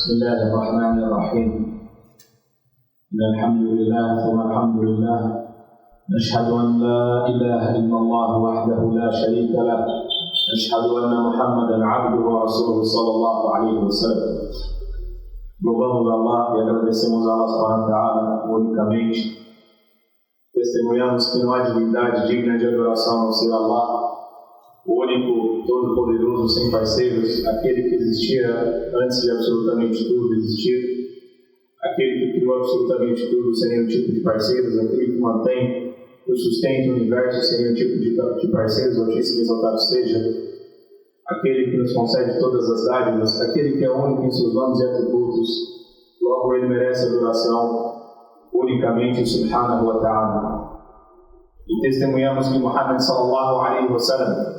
بسم الله الرحمن الرحيم إن الحمد لله ثم الحمد لله نشهد أن لا إله إلا الله وحده لا شريك له نشهد أن محمدا عبده ورسوله صلى الله عليه وسلم. Louvamos Allah e agradecemos a Allah subhanahu wa ta'ala unicamente. Testemunhamos que não há divindade digna de adoração a não ser Allah, o único, todo-poderoso, sem parceiros, aquele que existia antes de absolutamente tudo existir, aquele que criou absolutamente tudo sem nenhum tipo de parceiros, aquele que mantém o sustento do universo sem nenhum tipo de parceiros, altíssimo e exaltado seja, aquele que nos concede todas as dádivas, aquele que é único em seus nomes e atributos, logo ele merece adoração unicamente, subhanahu wa ta'ala. E testemunhamos que Muhammad sallallahu alaihi wa sallam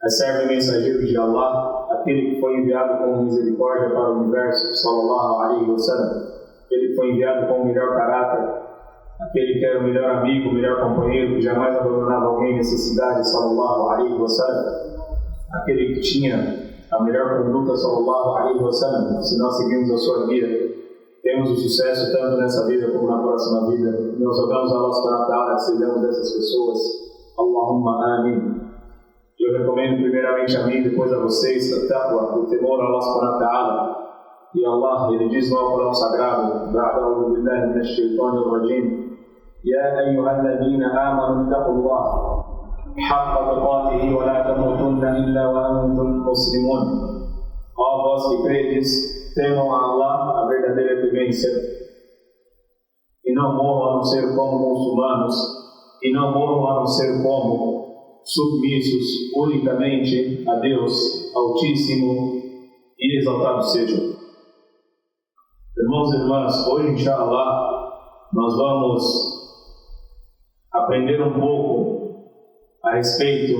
é servo e mensageiro de Allah, aquele que foi enviado com misericórdia para o universo, sallallahu alaihi wa sallam. Ele que foi enviado com o melhor caráter, aquele que era o melhor amigo, o melhor companheiro, que jamais abandonava alguém em necessidade, sallallahu alaihi wa sallam. Aquele que tinha a melhor conduta, sallallahu alaihi wa sallam. Se nós seguimos a sua guia, temos o sucesso tanto nessa vida como na próxima vida. Nós rogamos a Allah subhanahu wa ta'ala que sejamos dessas pessoas. Allahumma amin. Eu recomendo primeiramente a mim e depois a vocês o taqwa, o temor a Allah subhanahu wa ta'ala. E Allah, ele diz no Alcorão Sagrado: Ba'da'udhu billahi minash shaitanir rajim. Ya ayyuhalladhina amanu ittaqullaha haqqa tuqatihi wa la tamutunna illa wa antum muslimun. Ó vós que credes, temam a Allah a verdadeira temência e não morram a não ser como muçulmanos, e não morram a não ser como submissos unicamente a Deus Altíssimo e exaltado seja. Irmãos e irmãs, hoje, inshallah, nós vamos aprender um pouco a respeito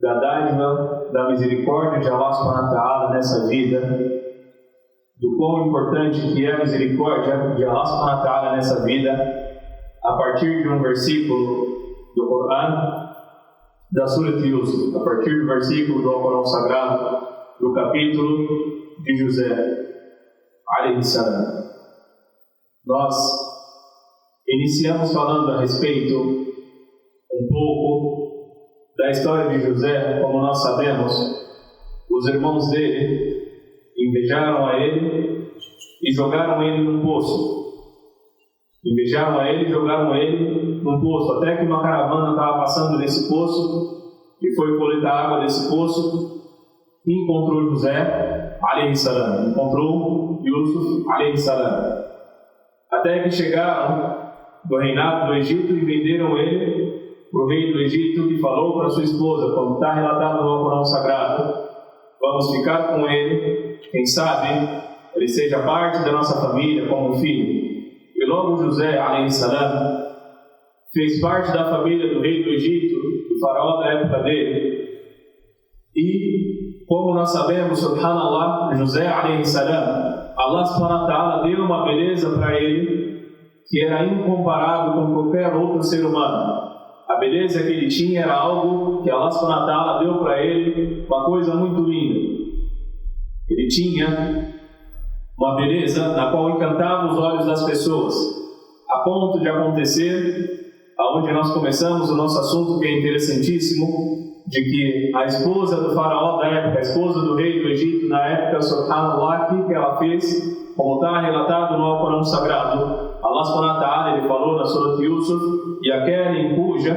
da dádiva, da misericórdia de Allah subhanahu wa ta'ala nessa vida, do quão importante que é a misericórdia de Allah subhanahu wa ta'ala nessa vida, a partir de um versículo do Coran, da Surah Yusuf, a partir do versículo do Alcorão Sagrado, do capítulo de José, alayhi salam. Nós iniciamos falando a respeito um pouco da história de José. Como nós sabemos, os irmãos dele invejaram a ele e jogaram ele num poço. Invejaram a ele e jogaram ele num poço, até que uma caravana estava passando nesse poço e foi coletar água desse poço e encontrou José, alayhi salam, encontrou Yusuf, alayhi salam, até que chegaram do reinado do Egito e venderam ele para o rei do Egito, que falou para sua esposa, como está relatado no Alcorão Sagrado: vamos ficar com ele, quem sabe ele seja parte da nossa família como um filho. E logo José, alayhi salam, fez parte da família do rei do Egito, do faraó da época dele. E, como nós sabemos, subhanallah, José, alayhi salam, Allah subhanahu wa ta'ala deu uma beleza para ele que era incomparável com qualquer outro ser humano. A beleza que ele tinha era algo que Allah subhanahu wa ta'ala deu para ele, uma coisa muito linda. Ele tinha uma beleza na qual encantava os olhos das pessoas, a ponto de acontecer, aonde nós começamos o nosso assunto, que é interessantíssimo, de que a esposa do faraó da época, a esposa do rei do Egito na época, subhanallah, o que ela fez, como está relatado no Alcorão Sagrado, Allah subhanahu wa ta'ala, ele falou na Surah Yusuf: e aquela em cuja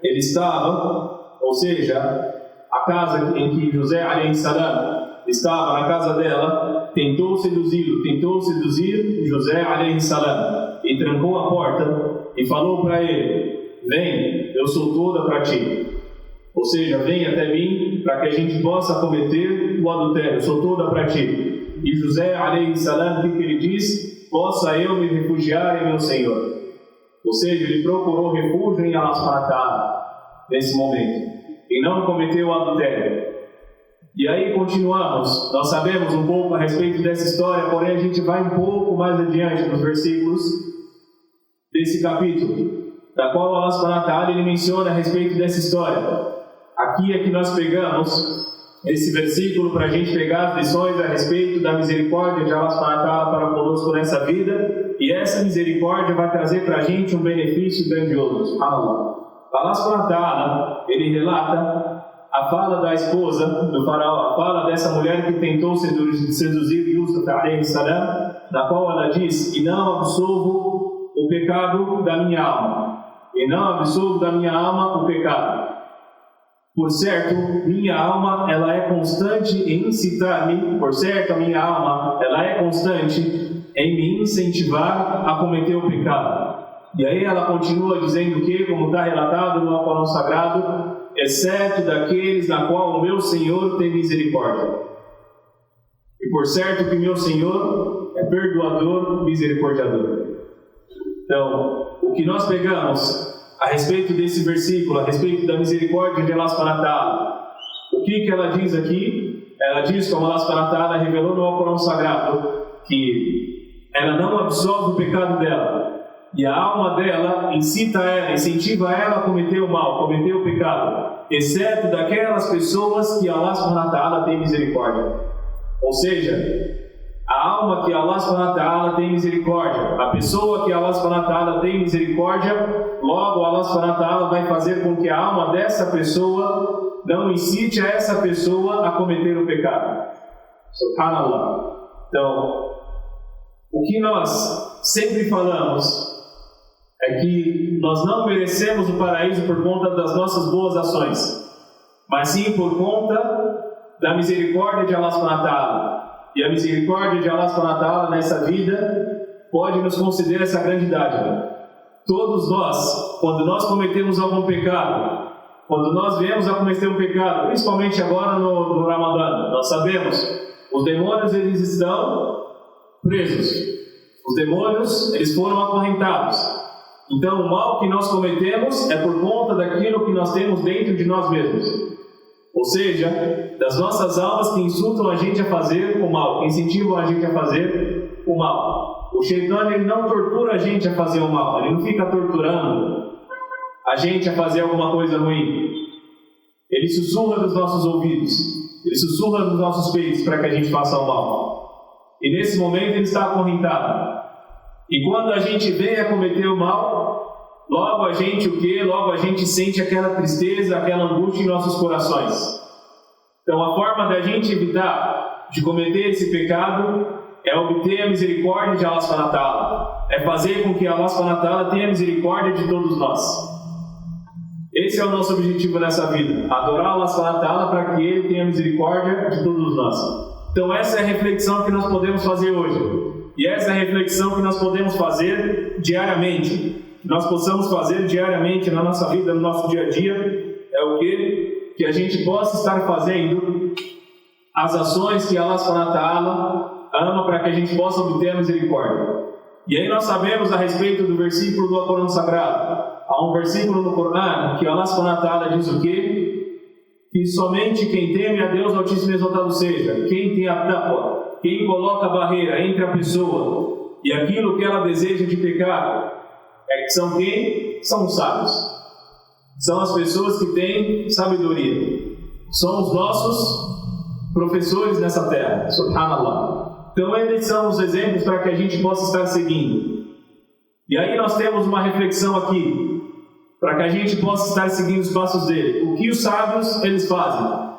ele estava, ou seja, a casa em que José alayhi salam estava, na casa dela, tentou seduzir José alayhi salam e trancou a porta e falou para ele: vem, eu sou toda para ti. Ou seja, vem até mim para que a gente possa cometer o adultério, eu sou toda para ti. E José alayhi salam, o que ele diz? Possa eu me refugiar em meu Senhor. Ou seja, ele procurou refúgio em Allah subhanahu wa ta'ala nesse momento e não cometeu o adultério. E aí continuamos, nós sabemos um pouco a respeito dessa história, porém a gente vai um pouco mais adiante nos versículos desse capítulo, da qual Allah subhanahu wa ta'ala ele menciona a respeito dessa história. Aqui é que nós pegamos esse versículo para a gente pegar as lições a respeito da misericórdia de Allah subhanahu wa ta'ala para conosco nessa vida, e essa misericórdia vai trazer para a gente um benefício grandioso. Subhanallah. Allah subhanahu wa ta'ala, ele relata a fala da esposa do faraó, a fala dessa mulher que tentou seduzir Yusuf alayhi salam, na qual ela diz: e não absolvo o pecado da minha alma, e não absolvo da minha alma o pecado. Por certo, minha alma ela é constante em incitar-me, por certo, a minha alma ela é constante em me incentivar a cometer o pecado. E aí ela continua dizendo que, como está relatado no Alcorão Sagrado, exceto daqueles na qual o meu Senhor tem misericórdia. E por certo que meu Senhor é perdoador, misericordiador. Então, o que nós pegamos a respeito desse versículo, a respeito da misericórdia de Allah subhanahu wa ta'ala, o que ela diz aqui? Ela diz, como Allah subhanahu wa ta'ala revelou no Alcorão Sagrado, que ela não absolve o pecado dela, e a alma dela incita ela, incentiva ela a cometer o mal, cometer o pecado, exceto daquelas pessoas que Allah subhanahu wa ta'ala tem misericórdia. Ou seja, a alma que Allah subhanahu wa ta'ala tem misericórdia, a pessoa que Allah subhanahu wa ta'ala tem misericórdia, logo Allah subhanahu wa ta'ala vai fazer com que a alma dessa pessoa não incite a essa pessoa a cometer o pecado. Subhanallah. Então, o que nós sempre falamos é que nós não merecemos o paraíso por conta das nossas boas ações, mas sim por conta da misericórdia de Allah subhanahu wa ta'ala. E a misericórdia de Allah subhanahu wa ta'ala nessa vida pode nos conceder essa grande dádiva. Todos nós, quando nós cometemos algum pecado, quando nós viemos a cometer um pecado, principalmente agora no Ramadã, nós sabemos, os demônios eles estão presos. Os demônios eles foram acorrentados. Então o mal que nós cometemos é por conta daquilo que nós temos dentro de nós mesmos. Ou seja, das nossas almas que insultam a gente a fazer o mal, que incentivam a gente a fazer o mal. O Shaitã ele não tortura a gente a fazer o mal, ele não fica torturando a gente a fazer alguma coisa ruim. Ele sussurra nos nossos ouvidos, ele sussurra nos nossos peitos para que a gente faça o mal. E nesse momento ele está acorrentado. E quando a gente vem a cometer o mal, logo a gente o quê? Logo a gente sente aquela tristeza, aquela angústia em nossos corações. Então a forma da gente evitar de cometer esse pecado é obter a misericórdia de Allah subhanahu wa ta'ala. É fazer com que Allah subhanahu wa ta'ala tenha misericórdia de todos nós. Esse é o nosso objetivo nessa vida. Adorar Allah subhanahu wa ta'ala para que Ele tenha misericórdia de todos nós. Então essa é a reflexão que nós podemos fazer hoje. E essa é a reflexão que nós podemos fazer diariamente. Que nós possamos fazer diariamente na nossa vida, no nosso dia a dia, é o que? Que a gente possa estar fazendo as ações que Allah subhanahu wa ta'ala ama para que a gente possa obter a misericórdia. E aí nós sabemos a respeito do versículo do Alcorão Sagrado. Há um versículo no Corão que Allah subhanahu wa ta'ala diz o quê? Que somente quem teme a Deus Altíssimo e Exaltado seja, quem tem a taqwa, quem coloca a barreira entre a pessoa e aquilo que ela deseja de pecado, são quem? São os sábios. São as pessoas que têm sabedoria. São os nossos professores nessa terra. Subhanallah. Então eles são os exemplos para que a gente possa estar seguindo. E aí nós temos uma reflexão aqui, para que a gente possa estar seguindo os passos dele. O que os sábios eles fazem?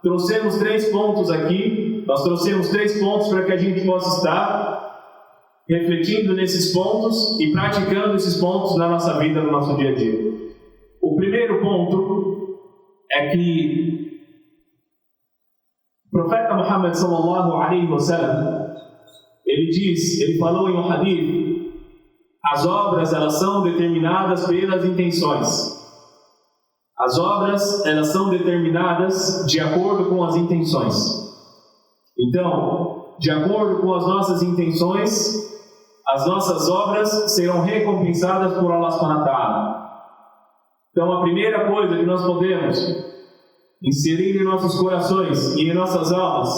Trouxemos 3 pontos aqui. Nós trouxemos 3 pontos para que a gente possa estar refletindo nesses pontos e praticando esses pontos na nossa vida, no nosso dia a dia. O primeiro ponto é que o profeta Muhammad sallallahu alaihi wasallam, ele falou em um hadith: as obras elas são determinadas pelas intenções. As obras elas são determinadas de acordo com as intenções. Então, de acordo com as nossas intenções, as nossas obras serão recompensadas por Allah subhanahu wa ta'ala. Então a primeira coisa que nós podemos inserir em nossos corações e em nossas almas,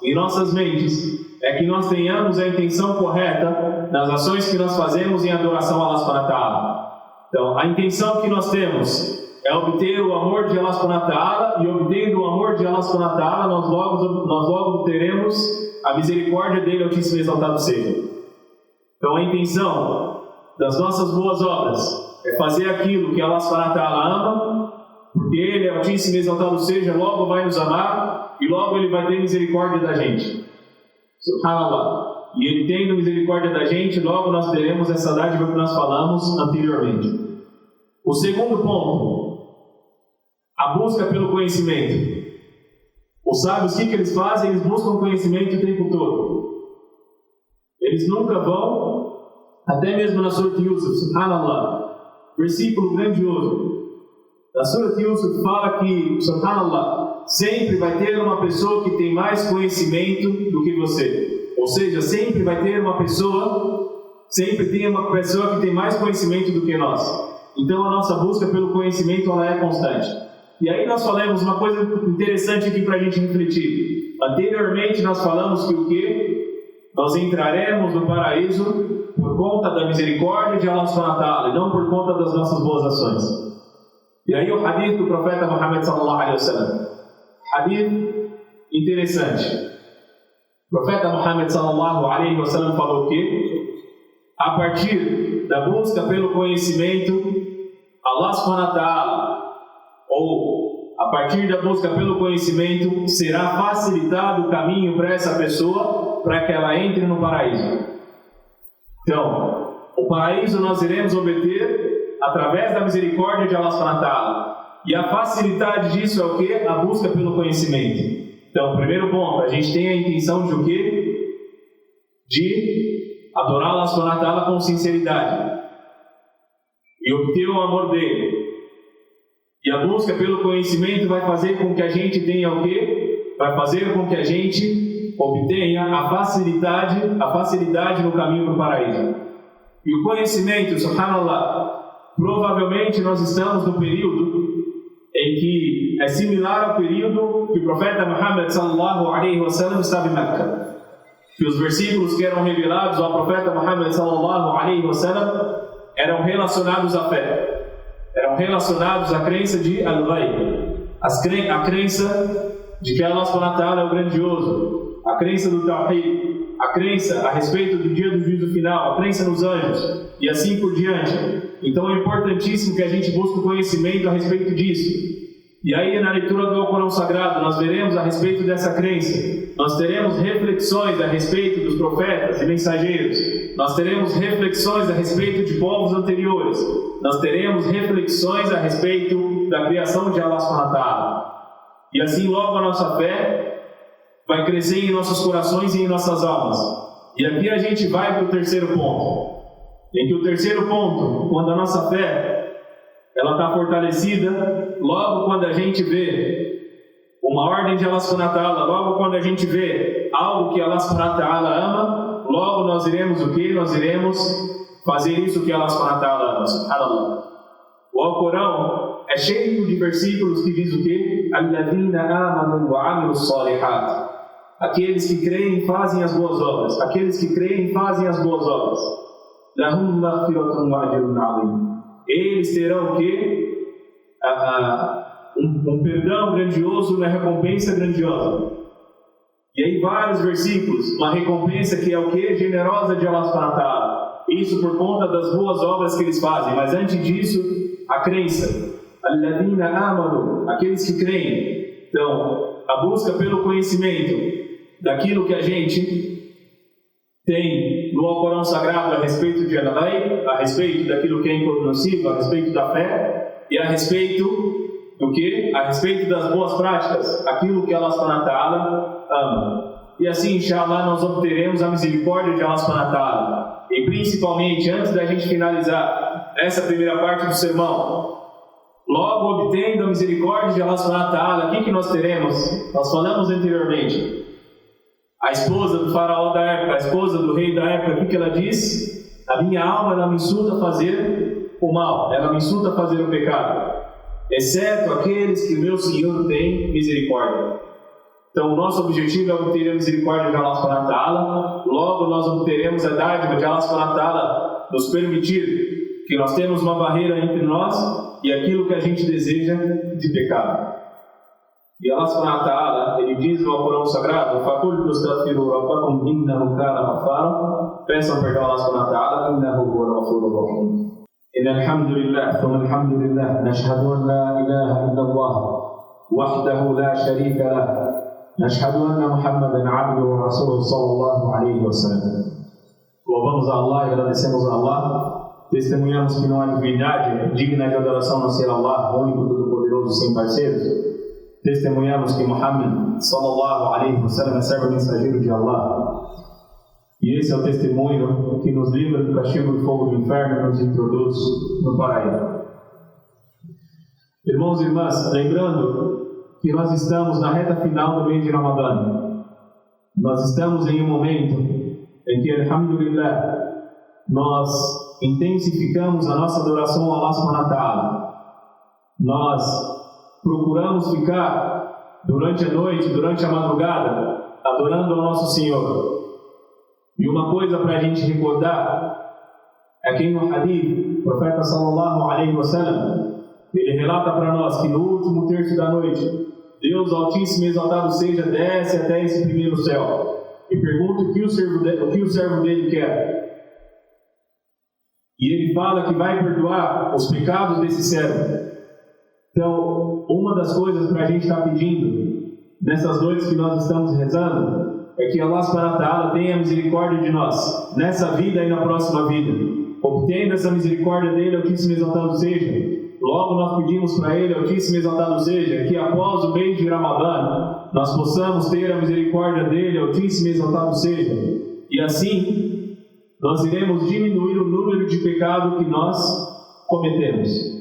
em nossas mentes, é que nós tenhamos a intenção correta nas ações que nós fazemos em adoração a Allah subhanahu wa ta'ala. Então a intenção que nós temos é obter o amor de Allah subhanahu wa ta'ala, e obtendo o amor de Allah subhanahu wa ta'ala, nós logo teremos a misericórdia dele, Altíssimo e Exaltado seja. Então a intenção das nossas boas obras é fazer aquilo que Allah subhanahu wa ta'ala ama, porque ele, Altíssimo e Exaltado seja, logo vai nos amar e logo ele vai ter misericórdia da gente. Subhanallah. E ele tendo misericórdia da gente, logo nós teremos essa dádiva que nós falamos anteriormente. O segundo ponto, a busca pelo conhecimento. Os sábios, o que eles fazem? Eles buscam conhecimento o tempo todo. Eles nunca vão, até mesmo na Surat Yusuf, subhanallah, versículo grandioso. Na Surat Yusuf fala que, subhanallah, sempre vai ter uma pessoa que tem mais conhecimento do que você. Ou seja, sempre vai ter uma pessoa, sempre tem uma pessoa que tem mais conhecimento do que nós. Então a nossa busca pelo conhecimento ela é constante. E aí nós falamos uma coisa interessante aqui para a gente refletir. Anteriormente nós falamos que o quê? Nós entraremos no paraíso por conta da misericórdia de Allah subhanahu wa ta'ala, e não por conta das nossas boas ações. E aí o hadith do profeta Muhammad sallallahu alaihi wasallam. Hadith interessante. O profeta Muhammad sallallahu alaihi wasallam falou que a partir da busca pelo conhecimento, Allah subhanahu wa ta'ala, ou a partir da busca pelo conhecimento, será facilitado o caminho para essa pessoa, para que ela entre no paraíso. Então, o paraíso nós iremos obter através da misericórdia de Allah subhanahu wa ta'ala. E a facilidade disso é o que? A busca pelo conhecimento. Então, primeiro ponto, a gente tem a intenção de o quê? De adorar Allah subhanahu wa ta'ala com sinceridade e obter o amor dele. E a busca pelo conhecimento vai fazer com que a gente tenha o quê? Vai fazer com que a gente obtenha a facilidade no caminho para o paraíso. E o conhecimento, subhanallah, provavelmente nós estamos no período em que é similar ao período que o profeta Muhammad sallallahu alaihi wasallam estava em Meca. Que os versículos que eram revelados ao profeta Muhammad sallallahu alaihi wasallam eram relacionados à fé, eram relacionados à crença de Al-Ghaib, a crença de que Allah subhanahu wa ta'ala é o grandioso, a crença do Tawhid, a crença a respeito do dia do juízo final, a crença nos anjos e assim por diante. Então é importantíssimo que a gente busque o conhecimento a respeito disso. E aí na leitura do Alcorão Sagrado nós veremos a respeito dessa crença. Nós teremos reflexões a respeito dos profetas e mensageiros. Nós teremos reflexões a respeito de povos anteriores. Nós teremos reflexões a respeito da criação de Allah subhanahu wa ta'ala. E assim logo a nossa fé vai crescer em nossos corações e em nossas almas. E aqui a gente vai para o terceiro ponto. Em que o terceiro ponto, quando a nossa fé ela está fortalecida, logo quando a gente vê uma ordem de Allah subhanahu wa ta'ala, logo quando a gente vê algo que Allah subhanahu wa ta'ala ama, logo nós iremos o que? Nós iremos fazer isso que Allah subhanahu wa ta'ala ama. Subhanallah. O Alcorão é cheio de versículos que diz o que? Alladhina amanu wa amilus salihat. Aqueles que creem fazem as boas obras. Aqueles que creem fazem as boas obras. Lahum maghfiratun wa ajrun 'azim. Eles terão o quê? Um perdão grandioso, uma recompensa grandiosa. E aí vários versículos, uma recompensa que é o quê? Generosa de Allah subhanahu wa ta'ala. Isso por conta das boas obras que eles fazem. Mas antes disso, a crença. Alladhina amanu, aqueles que creem. Então, a busca pelo conhecimento daquilo que a gente tem no Alcorão Sagrado a respeito de Al-Ghaib, a respeito daquilo que é incognoscível, a respeito da fé e a respeito do que? A respeito das boas práticas, aquilo que Allah subhanahu wa ta'ala ama. E assim, inshallah, nós obteremos a misericórdia de Allah subhanahu wa ta'ala. E principalmente, antes da gente finalizar essa primeira parte do sermão, logo obtendo a misericórdia de Allah subhanahu wa ta'ala, o que nós teremos? Nós falamos anteriormente. A esposa do faraó da época, a esposa do rei da época, o que ela diz? A minha alma, ela me insulta a fazer o mal, ela me insulta a fazer o pecado, exceto aqueles que o meu Senhor tem misericórdia. Então o nosso objetivo é obter a misericórdia de Allah subhanahu wa ta'ala. Logo nós obteremos a dádiva de Allah subhanahu wa ta'ala nos permitir que nós temos uma barreira entre nós e aquilo que a gente deseja de pecado. E Allah subhanahu wa ta'ala, ele diz no Alcorão Sagrado: فَقُلْ تُسْتَغْفِرُوا رَبَّكُمْ إِنَّهُ كَانَ غَفَّارًا. Peçam perdão a Allah subhanahu wa ta'ala, إِنَّهُ هُوَ الْغَفُورُ الرَّحِيمُ. إن الحمد لله ثم الحمد لله نشهد أن لا إله إلا الله وحده لا شريك له نشهد أن محمدا عبده ورسوله صلى الله عليه وسلم. Louvamos a Allah e agradecemos a Allah. Testemunhamos que não há divindade digna de adoração a não ser Allah, único, todo-poderoso, sem parceiros. Testemunhamos que Muhammad sallallahu alaihi wasallam é servo e mensageiro de Allah. E esse é o testemunho que nos livra do castigo do fogo do inferno e nos introduz no paraíso. Irmãos e irmãs, lembrando que nós estamos na reta final do mês de Ramadã. Nós estamos em um momento em que, alhamdulillah, nós intensificamos a nossa adoração a Allah subhanahu wa ta'ala. Nós procuramos ficar durante a noite, durante a madrugada, adorando ao nosso Senhor. E uma coisa para a gente recordar é que no hadith, o profeta sallallahu alaihi wasallam, ele relata para nós que no último terço da noite, Deus Altíssimo e Exaltado seja, desce até esse primeiro céu e pergunta o que o servo dele quer. E ele fala que vai perdoar os pecados desse servo. Então, uma das coisas para a gente estar pedindo nessas noites que nós estamos rezando é que Allah subhanahu wa ta'ala tenha misericórdia de nós, nessa vida e na próxima vida. Obtendo essa misericórdia dele, Altíssimo e Exaltado seja. Logo nós pedimos para ele, Altíssimo e Exaltado seja, que após o mês de Ramadã, nós possamos ter a misericórdia dele, Altíssimo e Exaltado seja. E assim, nós iremos diminuir o número de pecados que nós cometemos.